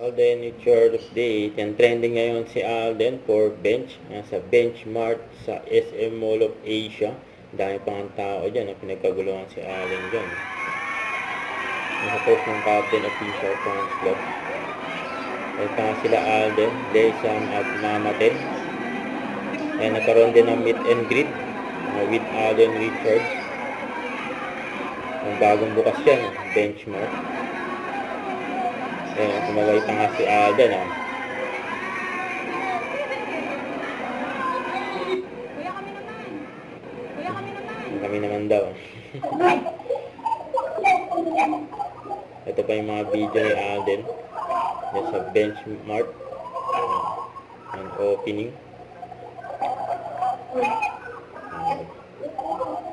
Alden Richard update. Yan, trending ngayon si Alden for bench. Nasa benchmark sa SM Mall of Asia. Dami pang tao dyan. Pinagkaguluhan si Alden dyan. Nasa post ng Captain Official Fans Club. Ay pa sila Alden, Lesam at Mamaten. Ay nagkaroon din ng meet and greet with Alden Richards. Ang bagong bukas yan, benchmark. Ayan, kumagay pa nga si Alden. Kami naman daw. Ito pa yung mga video ni Alden. Yan sa benchmark. Ang opening.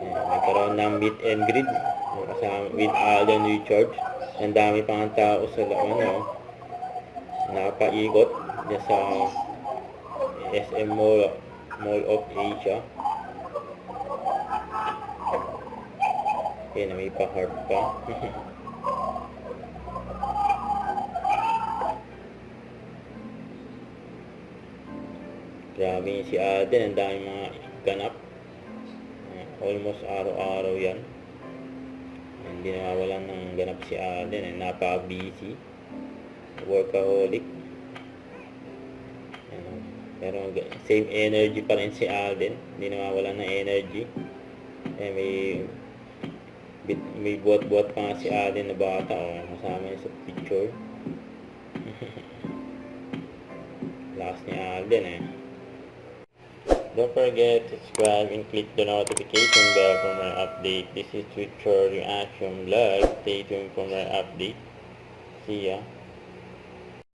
Nagkaroon ng meet and greet kasama with Alden Richards. Ang dami pang tao sa nakapaikot dyan sa SM Mall of Asia. Okay, na may pa-heart pa. Grabe si Alden, ang dami mga ganap. Almost araw-araw yan. Hindi nawawalan ng ganap si Alden. Napaka-busy. Workaholic. Pero same energy pa rin si Alden. Hindi nawawalan ng energy. May buhat-buhat pa nga si Alden na bata. Kasama niya sa picture. Lakas ni Alden Don't forget to subscribe and click the notification bell for my update. This is Richard Reaction Vlog. Stay tuned for my update. See ya.